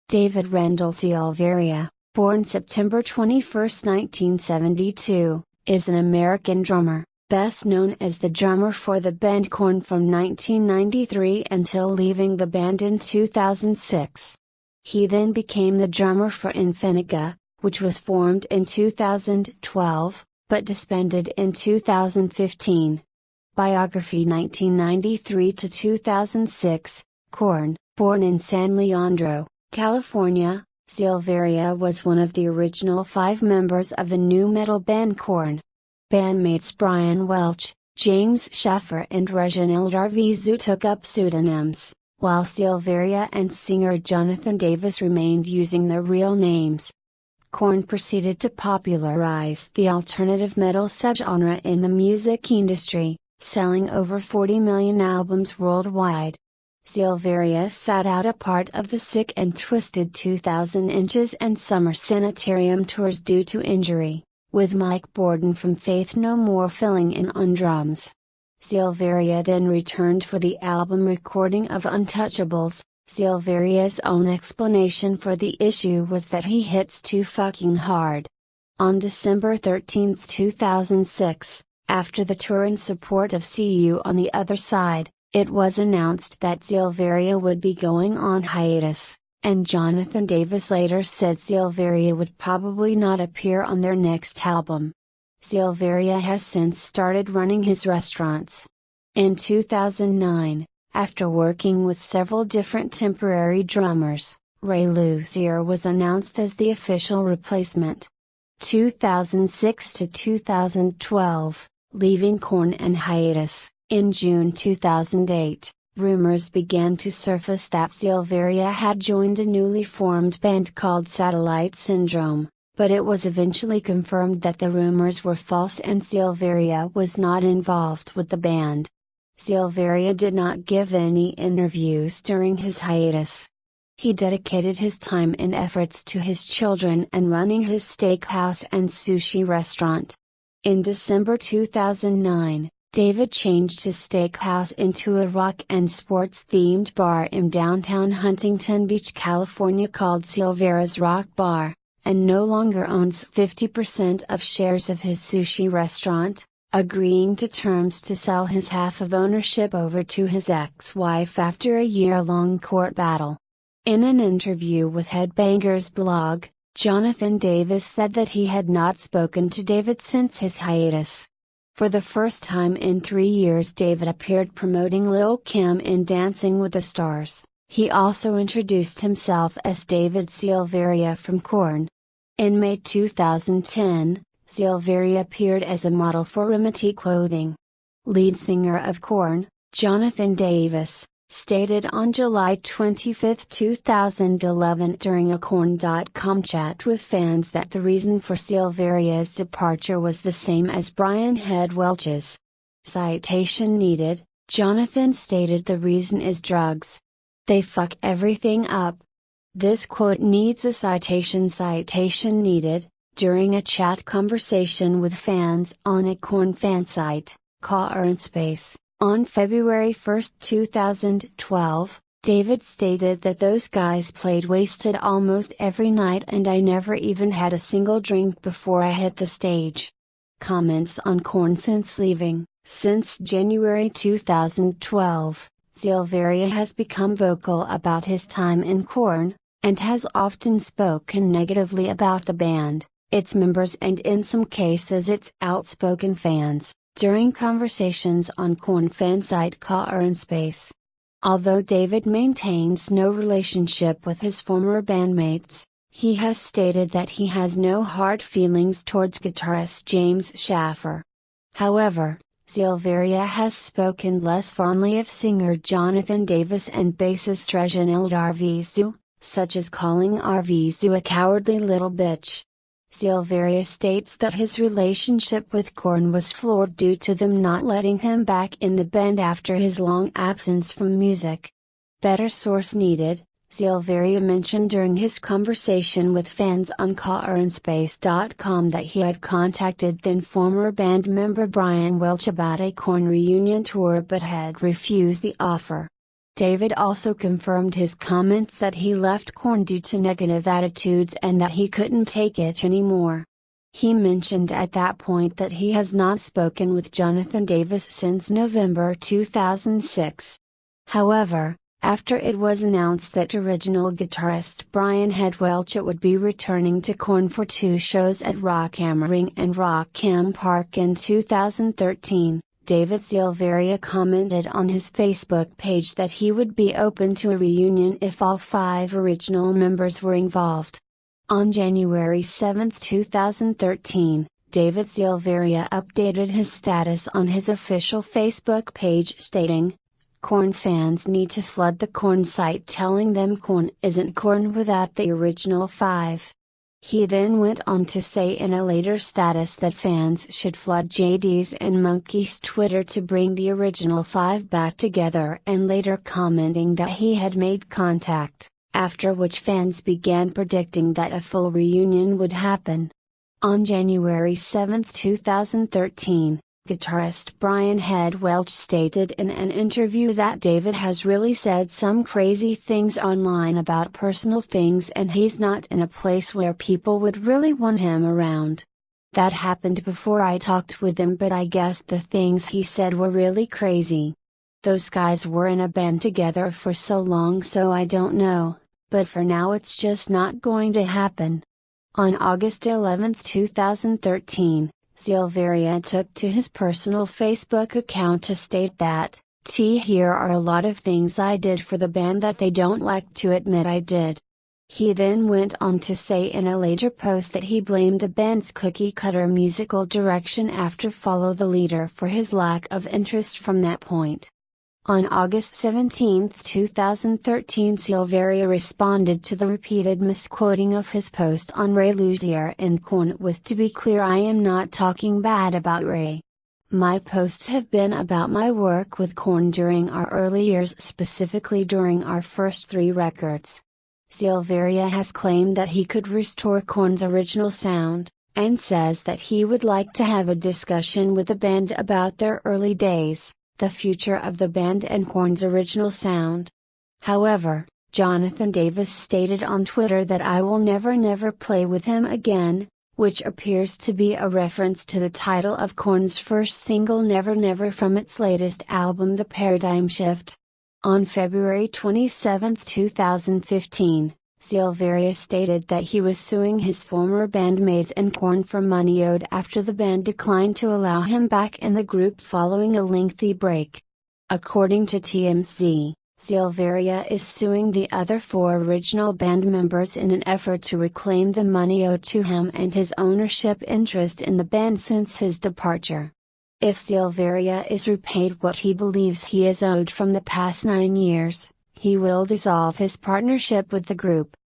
David Rendell Silveria, born September 21, 1972, is an American drummer, best known as the drummer for the band Korn from 1993 until leaving the band in 2006. He then became the drummer for Infinega, which was formed in 2012, but disbanded in 2015. Biography 1993 to 2006, Korn, born in San Leandro, California, Silveria was one of the original 5 members of the nu metal band Korn. Bandmates Brian Welch, James Shaffer and Reginald Arvizu took up pseudonyms, while Silveria and singer Jonathan Davis remained using their real names. Korn proceeded to popularize the alternative metal subgenre in the music industry, selling over 40 million albums worldwide. Silveria sat out a part of the Sick and Twisted 2000 Inches and Summer Sanitarium tours due to injury, with Mike Bordin from Faith No More filling in on drums. Silveria then returned for the album recording of Untouchables. Silveria's own explanation for the issue was that he hits too fucking hard. On December 13, 2006, after the tour in support of See You on the Other Side, it was announced that Silveria would be going on hiatus, and Jonathan Davis later said Silveria would probably not appear on their next album. Silveria has since started running his restaurants. In 2009, after working with several different temporary drummers, Ray Luzier was announced as the official replacement. 2006 to 2012, leaving Korn in hiatus. In June 2008, rumors began to surface that Silveria had joined a newly formed band called Satellite Syndrome, but it was eventually confirmed that the rumors were false and Silveria was not involved with the band. Silveria did not give any interviews during his hiatus. He dedicated his time and efforts to his children and running his steakhouse and sushi restaurant. In December 2009, David changed his steakhouse into a rock and sports themed bar in downtown Huntington Beach, California called Silvera's Rock Bar, and no longer owns 50% of shares of his sushi restaurant, agreeing to terms to sell his half of ownership over to his ex-wife after a year-long court battle. In an interview with Headbangers blog, Jonathan Davis said that he had not spoken to David since his hiatus. For the first time in 3 years, David appeared promoting Lil' Kim in Dancing with the Stars. He also introduced himself as David Silveria from Korn. In May 2010, Silveria appeared as a model for Rimity Clothing. Lead singer of Korn, Jonathan Davis, stated on July 25, 2011 during a Korn.com chat with fans that the reason for Silveria's departure was the same as Brian Head Welch's. Citation needed, Jonathan stated the reason is drugs. They fuck everything up. This quote needs a citation needed, during a chat conversation with fans on a Korn fan site, Space. On February 1, 2012, David stated that those guys played wasted almost every night and I never even had a single drink before I hit the stage. Comments on Korn since leaving. Since January 2012, Silveria has become vocal about his time in Korn, and has often spoken negatively about the band, its members and in some cases its outspoken fans, during conversations on Korn fan site Space. Although David maintains no relationship with his former bandmates, he has stated that he has no hard feelings towards guitarist James Shaffer. However, Silveria has spoken less fondly of singer Jonathan Davis and bassist Reginald Arvizu, such as calling Arvizu a cowardly little bitch. Silveria states that his relationship with Korn was flawed due to them not letting him back in the band after his long absence from music. Better source needed. Silveria mentioned during his conversation with fans on KornSpace.com that he had contacted then former band member Brian Welch about a Korn reunion tour but had refused the offer. David also confirmed his comments that he left Korn due to negative attitudes and that he couldn't take it anymore. He mentioned at that point that he has not spoken with Jonathan Davis since November 2006. However, after it was announced that original guitarist Brian Head Welch would be returning to Korn for 2 shows at Rock am Ring and Rock am Park in 2013, David Silveria commented on his Facebook page that he would be open to a reunion if all 5 original members were involved. On January 7, 2013, David Silveria updated his status on his official Facebook page stating, "Korn fans need to flood the Korn site telling them Korn isn't Korn without the original 5. He then went on to say in a later status that fans should flood JD's and Monkey's Twitter to bring the original 5 back together, and later commenting that he had made contact, after which fans began predicting that a full reunion would happen. On January 7, 2013, guitarist Brian Head Welch stated in an interview that David has really said some crazy things online about personal things and he's not in a place where people would really want him around. That happened before I talked with him, but I guess the things he said were really crazy. Those guys were in a band together for so long, so I don't know, but for now it's just not going to happen." On August 11, 2013, Silveria took to his personal Facebook account to state that, "Here are a lot of things I did for the band that they don't like to admit I did." He then went on to say in a later post that he blamed the band's cookie-cutter musical direction after Follow the Leader for his lack of interest from that point. On August 17, 2013, Silveria responded to the repeated misquoting of his post on Ray Luzier and Korn with, "To be clear, I am not talking bad about Ray. My posts have been about my work with Korn during our early years, specifically during our first 3 records." Silveria has claimed that he could restore Korn's original sound, and says that he would like to have a discussion with the band about their early days, the future of the band and Korn's original sound. However, Jonathan Davis stated on Twitter that "I will never play with him again," which appears to be a reference to the title of Korn's first single Never Never from its latest album The Paradigm Shift. On February 27, 2015, Silveria stated that he was suing his former bandmates and Korn for money owed after the band declined to allow him back in the group following a lengthy break. According to TMZ, Silveria is suing the other 4 original band members in an effort to reclaim the money owed to him and his ownership interest in the band since his departure. If Silveria is repaid what he believes he is owed from the past 9 years, he will dissolve his partnership with the group.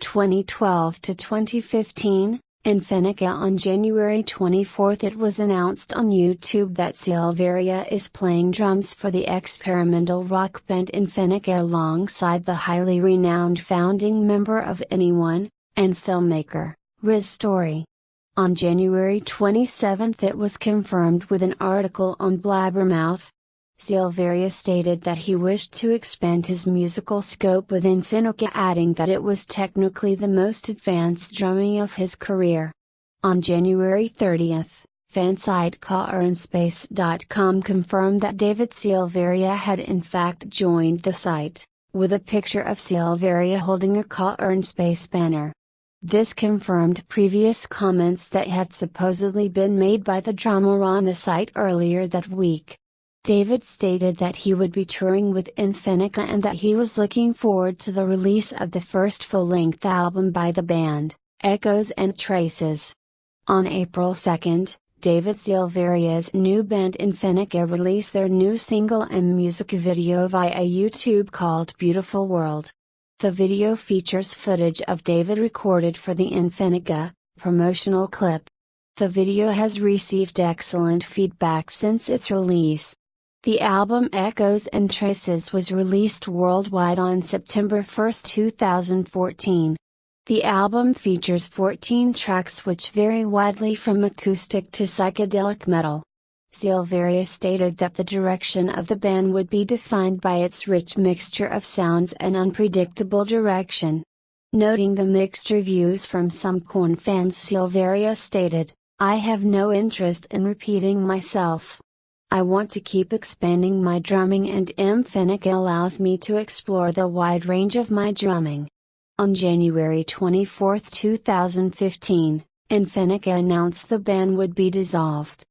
2012 to 2015, Infinica. On January 24, it was announced on YouTube that Silveria is playing drums for the experimental rock band Infinica alongside the highly renowned founding member of Anyone, and filmmaker, Riz Story. On January 27, it was confirmed with an article on Blabbermouth. Silveria stated that he wished to expand his musical scope with Infinica, adding that it was technically the most advanced drumming of his career. On January 30, fansite KornSpace.com confirmed that David Silveria had in fact joined the site, with a picture of Silveria holding a KornSpace banner. This confirmed previous comments that had supposedly been made by the drummer on the site earlier that week. David stated that he would be touring with Infinica and that he was looking forward to the release of the first full-length album by the band, Echoes and Traces. On April 2, David Silveria's new band Infinica released their new single and music video via YouTube called Beautiful World. The video features footage of David recorded for the Infinica promotional clip. The video has received excellent feedback since its release. The album Echoes and Traces was released worldwide on September 1, 2014. The album features 14 tracks which vary widely from acoustic to psychedelic metal. Silveria stated that the direction of the band would be defined by its rich mixture of sounds and unpredictable direction. Noting the mixed reviews from some Korn fans, Silveria stated, "I have no interest in repeating myself. I want to keep expanding my drumming, and Infinика allows me to explore the wide range of my drumming." On January 24, 2015, Infinika announced the band would be dissolved.